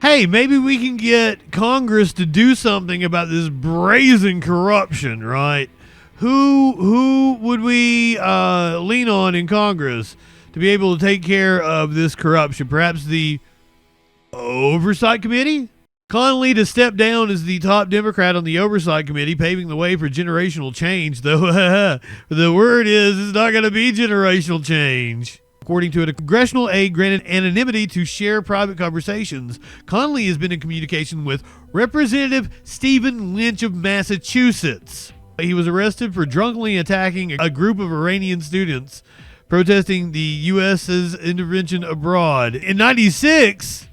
Hey, maybe we can get Congress to do something about this brazen corruption, right? Who would we lean on in Congress to be able to take care of this corruption? Perhaps the Oversight Committee? Connolly to step down as the top Democrat on the Oversight Committee, paving the way for generational change, though the word is it's not going to be generational change. According to a congressional aide granted anonymity to share private conversations, Connolly has been in communication with Representative Stephen Lynch of Massachusetts. He was arrested for drunkenly attacking a group of Iranian students protesting the U.S.'s intervention abroad. In '96,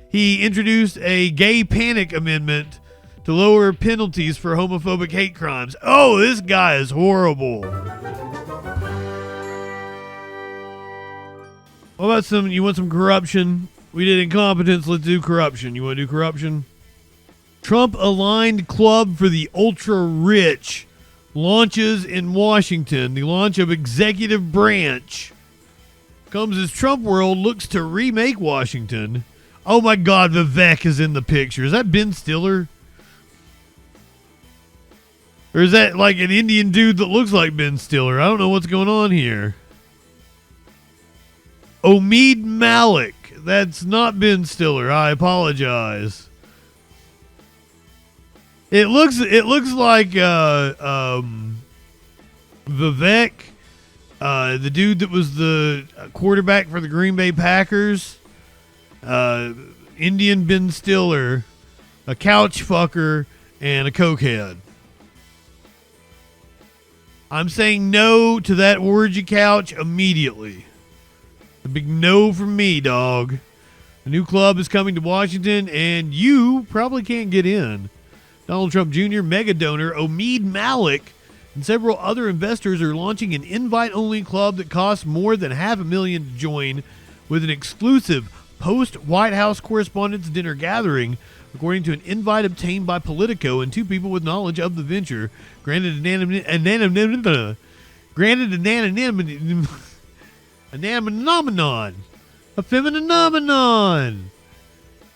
he introduced a gay panic amendment to lower penalties for homophobic hate crimes. Oh, this guy is horrible. What about you want some corruption? We did incompetence, let's do corruption. You want to do corruption? Trump-aligned club for the ultra-rich launches in Washington. The launch of executive branch comes as Trump world looks to remake Washington. Oh my God, Vivek is in the picture. Is that Ben Stiller? Or is that like an Indian dude that looks like Ben Stiller? I don't know what's going on here. Omid Malik. That's not Ben Stiller. I apologize. It looks like Vivek, the dude that was the quarterback for the Green Bay Packers, Indian Ben Stiller, a couch fucker, and a cokehead. I'm saying no to that orgy couch immediately. A big no from me, dog. A new club is coming to Washington, and you probably can't get in. Donald Trump Jr., mega donor Omid Malik, and several other investors are launching an invite-only club that costs more than $500,000 to join, with an exclusive post-White House Correspondents' Dinner gathering, according to an invite obtained by Politico and two people with knowledge of the venture, granted anonymity. A phenomenon.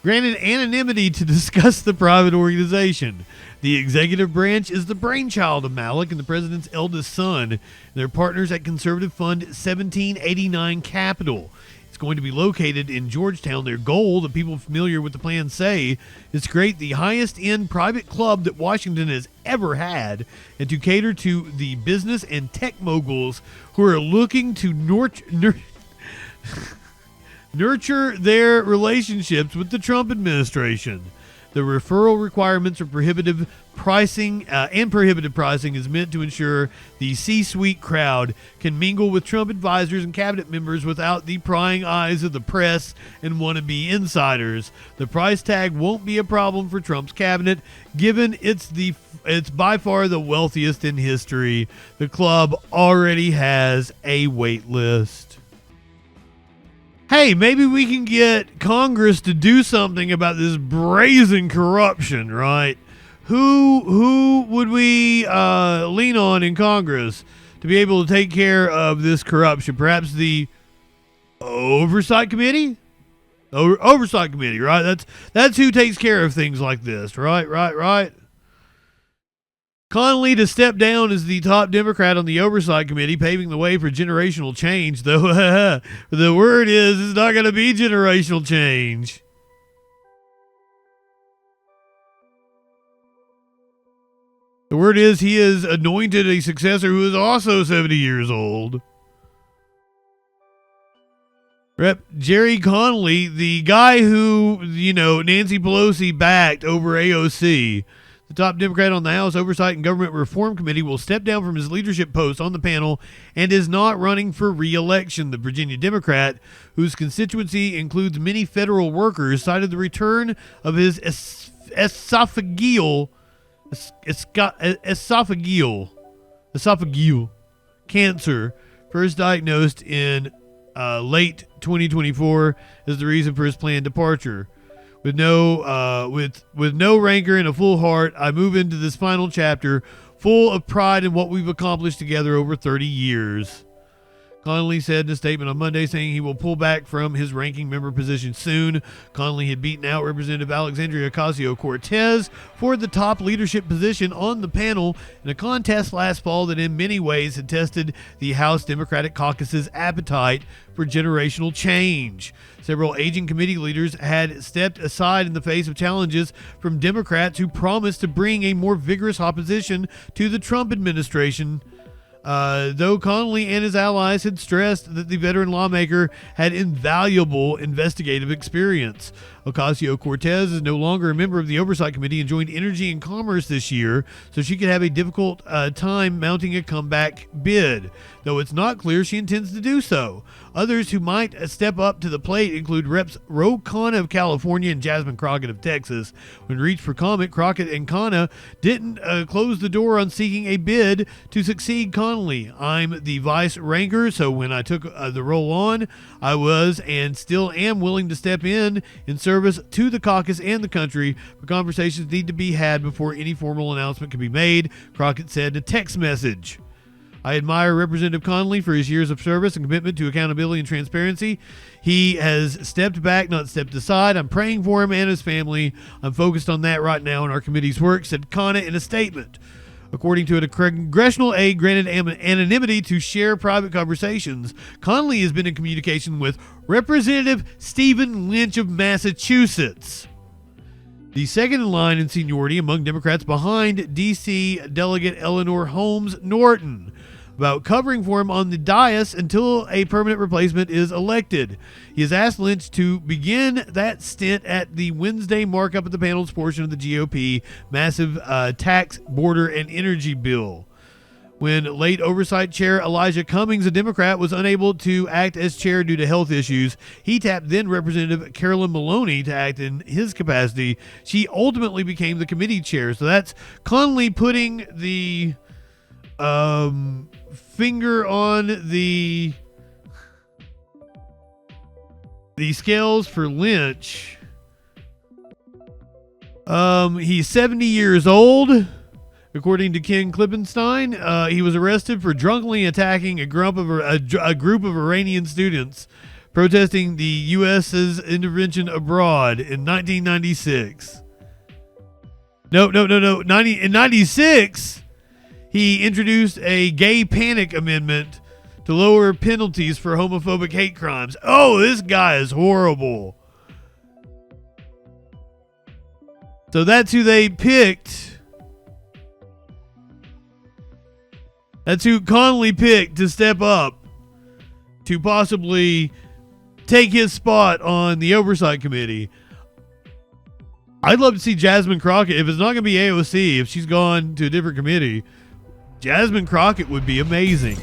Granted anonymity to discuss the private organization. The executive branch is the brainchild of Malik and the president's eldest son. They're partners at conservative fund 1789 Capital. It's going to be located in Georgetown. Their goal, the people familiar with the plan say, is to create the highest-end private club that Washington has ever had and to cater to the business and tech moguls who are looking to nurture their relationships with the Trump administration. The referral requirements are prohibitive pricing, is meant to ensure the C-suite crowd can mingle with Trump advisors and cabinet members without the prying eyes of the press and wannabe insiders. The price tag won't be a problem for Trump's cabinet, given it's by far the wealthiest in history. The club already has a wait list. Hey, maybe we can get Congress to do something about this brazen corruption, right? Who would we lean on in Congress to be able to take care of this corruption? Perhaps the Oversight Committee? Oversight Committee, right? That's who takes care of things like this, right? Connolly to step down as the top Democrat on the Oversight Committee, paving the way for generational change, though the word is it's not going to be generational change. The word is he has anointed a successor who is also 70 years old. Rep. Jerry Connolly, the guy who, Nancy Pelosi backed over AOC. The top Democrat on the House Oversight and Government Reform Committee will step down from his leadership post on the panel and is not running for re-election. The Virginia Democrat, whose constituency includes many federal workers, cited the return of his esophageal cancer, first diagnosed in late 2024, as the reason for his planned departure. With no rancor and a full heart, I move into this final chapter full of pride in what we've accomplished together over 30 years. Connolly said in a statement on Monday saying he will pull back from his ranking member position soon. Connolly had beaten out Representative Alexandria Ocasio-Cortez for the top leadership position on the panel in a contest last fall that in many ways had tested the House Democratic caucus's appetite for generational change. Several aging committee leaders had stepped aside in the face of challenges from Democrats who promised to bring a more vigorous opposition to the Trump administration. Though Connolly and his allies had stressed that the veteran lawmaker had invaluable investigative experience. Ocasio-Cortez is no longer a member of the Oversight Committee and joined Energy and Commerce this year, so she could have a difficult time mounting a comeback bid, though it's not clear she intends to do so. Others who might step up to the plate include Reps Ro Khanna of California and Jasmine Crockett of Texas. When reached for comment, Crockett and Khanna didn't close the door on seeking a bid to succeed Connolly. I'm the vice ranker, so when I took the role on, I was and still am willing to step in service to the caucus and the country, but conversations need to be had before any formal announcement can be made, Crockett said in a text message. I admire Representative Connolly for his years of service and commitment to accountability and transparency. He has stepped back, not stepped aside. I'm praying for him and his family. I'm focused on that right now in our committee's work, said Khanna in a statement. According to a congressional aide granted anonymity to share private conversations, Connolly has been in communication with Representative Stephen Lynch of Massachusetts, the second in line in seniority among Democrats behind D.C. Delegate Eleanor Holmes Norton, about covering for him on the dais until a permanent replacement is elected. He has asked Lynch to begin that stint at the Wednesday markup of the panel's portion of the GOP massive tax, border, and energy bill. When late Oversight Chair Elijah Cummings, a Democrat, was unable to act as chair due to health issues, he tapped then Representative Carolyn Maloney to act in his capacity. She ultimately became the committee chair. So that's Connolly putting the finger on the scales for Lynch. He's 70 years old. According to Ken Klippenstein, he was arrested for drunkenly attacking a group of Iranian students protesting the U.S.'s intervention abroad in 1996. No. In 96, he introduced a gay panic amendment to lower penalties for homophobic hate crimes. Oh, this guy is horrible. So that's who they picked. That's who Connolly picked to step up to possibly take his spot on the Oversight Committee. I'd love to see Jasmine Crockett. If it's not going to be AOC, if she's gone to a different committee, Jasmine Crockett would be amazing.